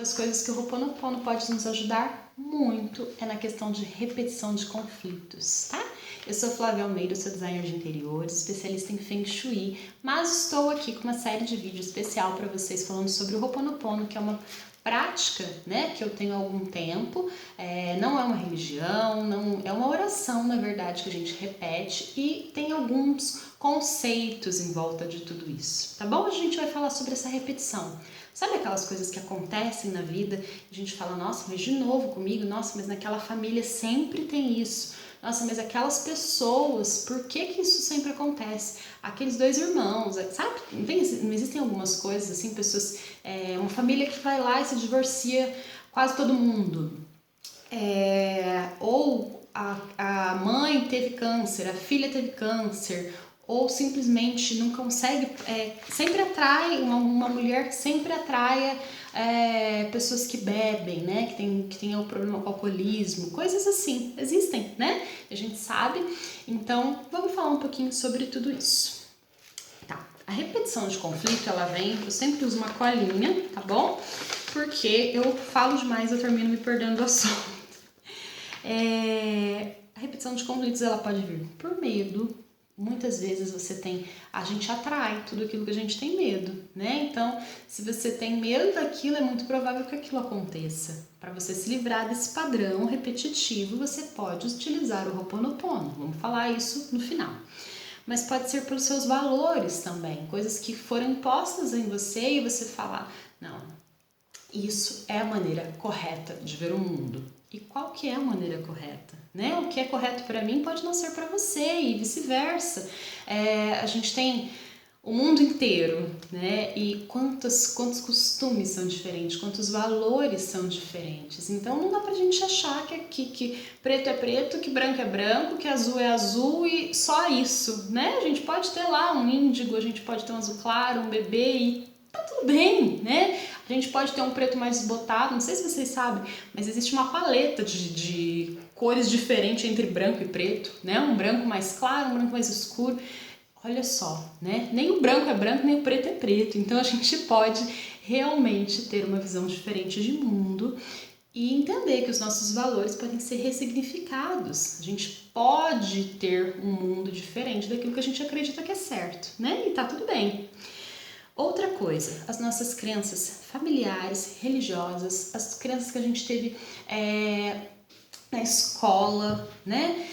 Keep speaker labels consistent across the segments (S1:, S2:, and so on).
S1: das coisas que o Ho'oponopono pode nos ajudar muito é na questão de repetição de conflitos, tá? Eu sou Flávia Almeida, sou designer de interiores, especialista em Feng Shui, mas estou aqui com uma série de vídeos especial para vocês falando sobre o Ho'oponopono, que é uma prática, né, que eu tenho há algum tempo, não é uma religião, não é uma oração, na verdade, que a gente repete e tem alguns conceitos em volta de tudo isso, tá bom? A gente vai falar sobre essa repetição. Sabe aquelas coisas que acontecem na vida, a gente fala, nossa, mas de novo comigo, nossa, mas naquela família sempre tem isso. Nossa, mas aquelas pessoas, por que isso sempre acontece? Aqueles dois irmãos, sabe? Não existem algumas coisas assim, pessoas, uma família que vai lá e se divorcia quase todo mundo. Ou a mãe teve câncer, a filha teve câncer, ou simplesmente não consegue, sempre atrai, uma mulher que sempre atraia pessoas que bebem, né, que tem o problema com o alcoolismo, coisas assim, existem, né, a gente sabe. Então, vamos falar um pouquinho sobre tudo isso. Tá, a repetição de conflito, ela vem, eu sempre uso uma colinha, tá bom? Porque eu falo demais, eu termino me perdendo do assunto. A repetição de conflitos, ela pode vir por medo. Muitas vezes a gente atrai tudo aquilo que a gente tem medo, né? Então, se você tem medo daquilo, é muito provável que aquilo aconteça. Para você se livrar desse padrão repetitivo, você pode utilizar o Ho'oponopono. Vamos falar isso no final. Mas pode ser pelos seus valores também, coisas que foram impostas em você e você falar, não, isso é a maneira correta de ver o mundo. E qual que é a maneira correta? Né? O que é correto para mim pode não ser para você e vice-versa. A gente tem o mundo inteiro, né? E quantos costumes são diferentes, quantos valores são diferentes. Então não dá pra gente achar que preto é preto, que branco é branco, que azul é azul e só isso, né? A gente pode ter lá um índigo, a gente pode ter um azul claro, um bebê e tá tudo bem, né? A gente pode ter um preto mais desbotado, não sei se vocês sabem, mas existe uma paleta de cores diferentes entre branco e preto, né? Um branco mais claro, um branco mais escuro. Olha só, né? Nem o branco é branco, nem o preto é preto. Então a gente pode realmente ter uma visão diferente de mundo e entender que os nossos valores podem ser ressignificados. A gente pode ter um mundo diferente daquilo que a gente acredita que é certo, né? E tá tudo bem. Outra coisa, as nossas crenças familiares, religiosas, as crenças que a gente teve na escola, né?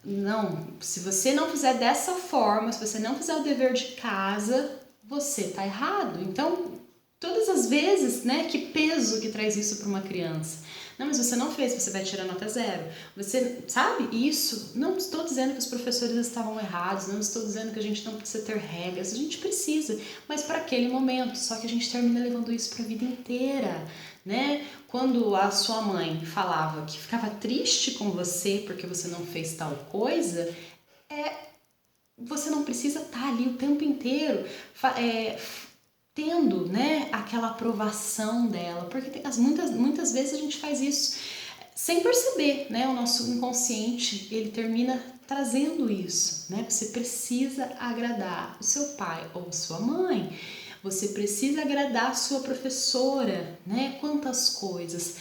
S1: Não, se você não fizer dessa forma, se você não fizer o dever de casa, você tá errado. Então, todas as vezes, né, que peso que traz isso para uma criança. Não, mas você não fez, você vai tirar nota 0. Você sabe isso? Não estou dizendo que os professores estavam errados, não estou dizendo que a gente não precisa ter regras, a gente precisa, mas para aquele momento. Só que a gente termina levando isso para a vida inteira, né? Quando a sua mãe falava que ficava triste com você porque você não fez tal coisa, você não precisa estar ali o tempo inteiro tendo, né, aquela aprovação dela, porque muitas vezes a gente faz isso sem perceber, né? O nosso inconsciente, ele termina trazendo isso, né? Você precisa agradar o seu pai ou sua mãe. Você precisa agradar a sua professora, né? Quantas coisas.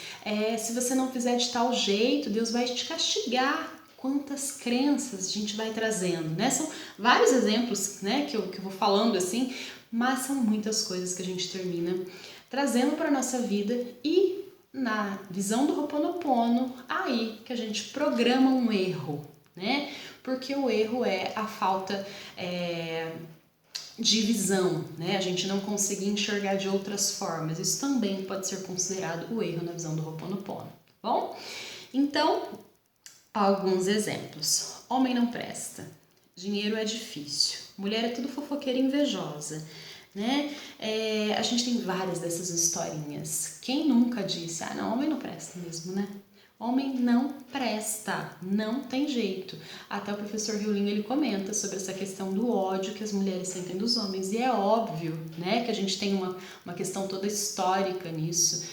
S1: Se você não fizer de tal jeito, Deus vai te castigar. Quantas crenças a gente vai trazendo, né? São vários exemplos, né, que eu vou falando assim, mas são muitas coisas que a gente termina trazendo para a nossa vida e na visão do Ho'oponopono, aí que a gente programa um erro, né? Porque o erro é a falta de visão, né? A gente não conseguir enxergar de outras formas. Isso também pode ser considerado o erro na visão do Ho'oponopono, tá bom? Então, alguns exemplos. Homem não presta. Dinheiro é difícil. Mulher é tudo fofoqueira e invejosa, né? A gente tem várias dessas historinhas. Quem nunca disse, não, homem não presta mesmo, né? Homem não presta, não tem jeito. Até o professor Riolinho, ele comenta sobre essa questão do ódio que as mulheres sentem dos homens. E é óbvio, né, que a gente tem uma questão toda histórica nisso.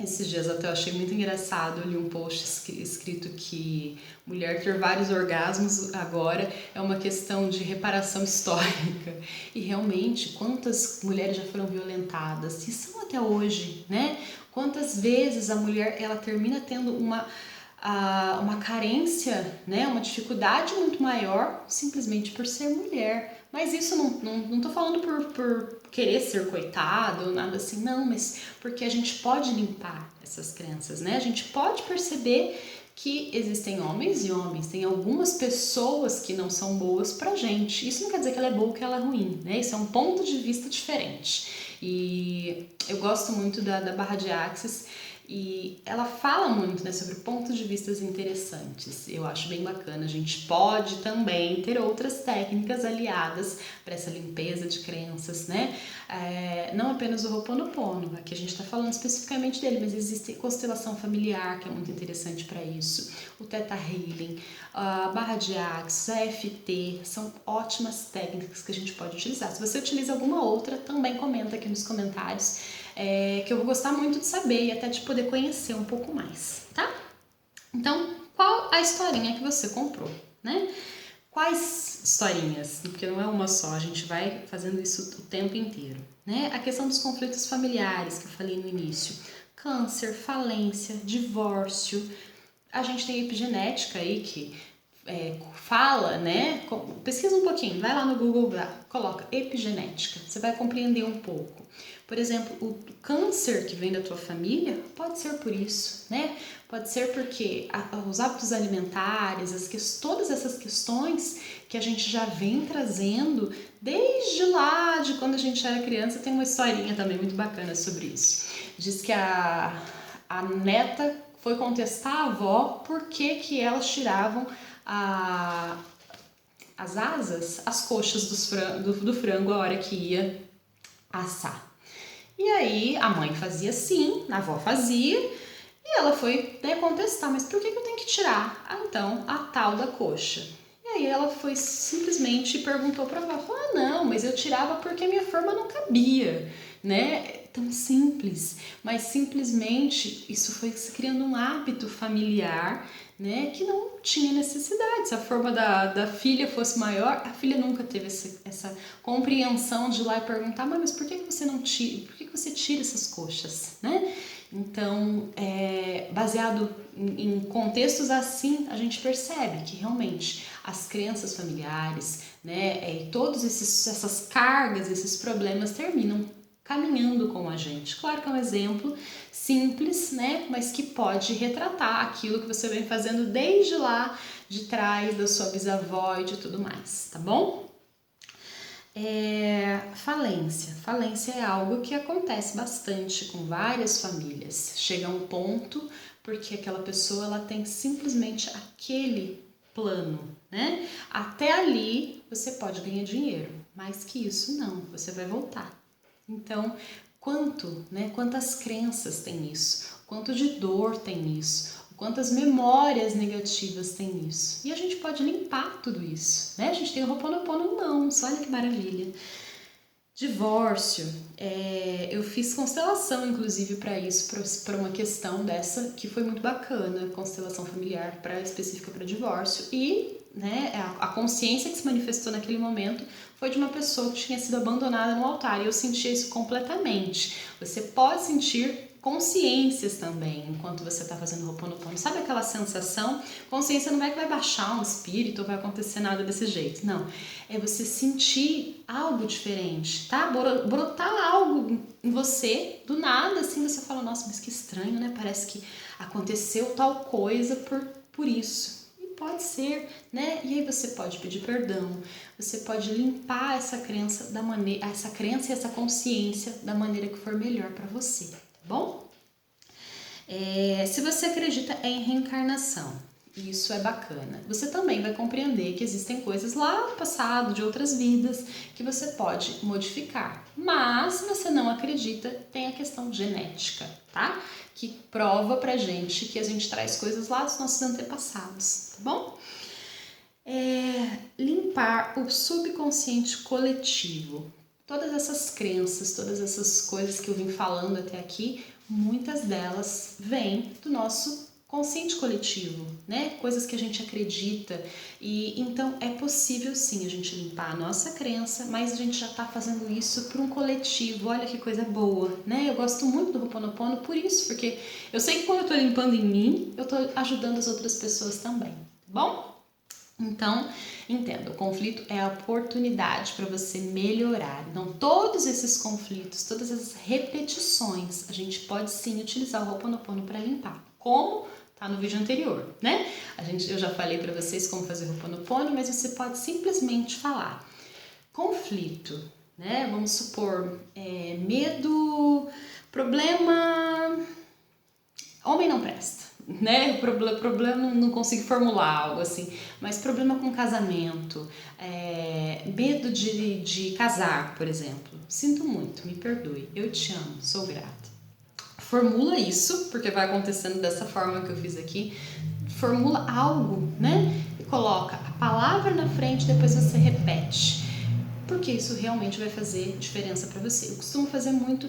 S1: Esses dias até eu achei muito engraçado, eu li um post escrito que mulher ter vários orgasmos agora é uma questão de reparação histórica. E realmente, quantas mulheres já foram violentadas, e são até hoje, né? Quantas vezes a mulher ela termina tendo uma carência, né? Uma dificuldade muito maior simplesmente por ser mulher. Mas isso não tô falando por querer ser coitado ou nada assim, não, mas porque a gente pode limpar essas crenças, né? A gente pode perceber que existem homens e homens, tem algumas pessoas que não são boas pra gente. Isso não quer dizer que ela é boa ou que ela é ruim, né? Isso é um ponto de vista diferente. E eu gosto muito da Barra de Axis, e ela fala muito, né, sobre pontos de vista interessantes. Eu acho bem bacana. A gente pode também ter outras técnicas aliadas para essa limpeza de crenças, né? Não apenas o Ho'oponopono, aqui a gente está falando especificamente dele, mas existe constelação familiar, que é muito interessante para isso. O Theta Healing, a Barra de Axis, a EFT, são ótimas técnicas que a gente pode utilizar. Se você utiliza alguma outra, também comenta aqui nos comentários. Que eu vou gostar muito de saber e até de poder conhecer um pouco mais, tá? Então, qual a historinha que você comprou, né? Quais historinhas? Porque não é uma só, a gente vai fazendo isso o tempo inteiro, né? A questão dos conflitos familiares que eu falei no início, câncer, falência, divórcio. A gente tem a epigenética aí que fala, né? Pesquisa um pouquinho, vai lá no Google, coloca epigenética, você vai compreender um pouco. Por exemplo, o câncer que vem da tua família pode ser por isso, né? Pode ser porque os hábitos alimentares, todas essas questões que a gente já vem trazendo desde lá, de quando a gente era criança. Tem uma historinha também muito bacana sobre isso. Diz que a neta foi contestar a avó por que elas tiravam as asas, as coxas do frango a hora que ia assar. E aí a mãe fazia assim, a avó fazia, e ela foi contestar, mas por que eu tenho que tirar? Então, a tal da coxa. E aí ela foi simplesmente perguntou para a avó, falou, não, mas eu tirava porque a minha forma não cabia, né? Tão simples, mas simplesmente isso foi se criando um hábito familiar, né, que não tinha necessidade. Se a forma da filha fosse maior, a filha nunca teve essa compreensão de ir lá e perguntar, mas por que você não tira, por que você tira essas coxas, né? Então, baseado em contextos assim, a gente percebe que realmente as crenças familiares, né, e todas essas cargas, esses problemas terminam caminhando com a gente. Claro que é um exemplo simples, né, mas que pode retratar aquilo que você vem fazendo desde lá de trás, da sua bisavó e de tudo mais, tá bom? Falência. Falência é algo que acontece bastante com várias famílias. Chega a um ponto porque aquela pessoa ela tem simplesmente aquele plano, né? Até ali você pode ganhar dinheiro, mais que isso não, você vai voltar. Então, quantas crenças tem isso? Quanto de dor tem isso? Quantas memórias negativas tem isso? E a gente pode limpar tudo isso, né? A gente tem o Ho'oponopono em mãos, olha que maravilha. Divórcio, eu fiz constelação inclusive para isso, para uma questão dessa que foi muito bacana, constelação familiar específica para divórcio, e né, a consciência que se manifestou naquele momento foi de uma pessoa que tinha sido abandonada no altar, e eu senti isso completamente. Você pode sentir consciências também enquanto você está fazendo o Ho'oponopono. Sabe aquela sensação? Consciência não é que vai baixar um espírito ou vai acontecer nada desse jeito, não. É você sentir algo diferente, tá? Brotar algo em você, do nada, assim, você fala, nossa, mas que estranho, né? Parece que aconteceu tal coisa por isso. E pode ser, né? E aí você pode pedir perdão, você pode limpar essa crença e essa consciência da maneira que for melhor para você, tá bom? Se você acredita em reencarnação, isso é bacana. Você também vai compreender que existem coisas lá no passado, de outras vidas, que você pode modificar. Mas, se você não acredita, tem a questão genética, tá? Que prova pra gente que a gente traz coisas lá dos nossos antepassados, tá bom? Limpar o subconsciente coletivo. todas essas crenças, todas essas coisas que eu vim falando até aqui, muitas delas vêm do nosso consciente coletivo, né? Coisas que a gente acredita. E então é possível sim a gente limpar a nossa crença, mas a gente já está fazendo isso para um coletivo. Olha que coisa boa, né? Eu gosto muito do Ho'oponopono por isso, porque eu sei que quando eu estou limpando em mim, eu estou ajudando as outras pessoas também, tá bom? Então, entenda, o conflito é a oportunidade para você melhorar. Então, todos esses conflitos, todas essas repetições, a gente pode sim utilizar o Ho'oponopono para limpar. Como? Tá no vídeo anterior, né? Eu já falei para vocês como fazer o Ho'oponopono, mas você pode simplesmente falar conflito, né? Vamos supor, medo, problema, homem não presta, né? Problema não consigo formular algo assim, mas problema com casamento, medo de casar, por exemplo. Sinto muito, me perdoe, eu te amo, sou grata. Formula isso, porque vai acontecendo dessa forma que eu fiz aqui. Formula algo, né? E coloca a palavra na frente, depois você repete. Porque isso realmente vai fazer diferença para você. Eu costumo fazer muito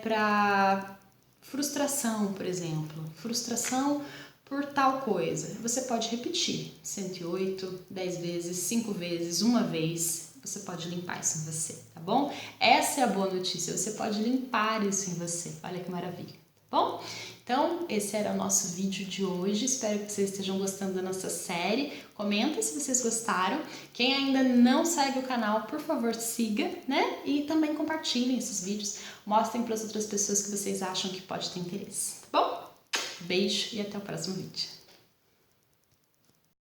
S1: para frustração, por exemplo. Frustração por tal coisa. Você pode repetir 108, 10 vezes, 5 vezes, uma vez. Você pode limpar isso em você, tá bom? Essa é a boa notícia, você pode limpar isso em você. Olha que maravilha, tá bom? Então, esse era o nosso vídeo de hoje. Espero que vocês estejam gostando da nossa série. Comenta se vocês gostaram. Quem ainda não segue o canal, por favor, siga, né? E também compartilhem esses vídeos. Mostrem para as outras pessoas que vocês acham que pode ter interesse, tá bom? Beijo e até o próximo vídeo.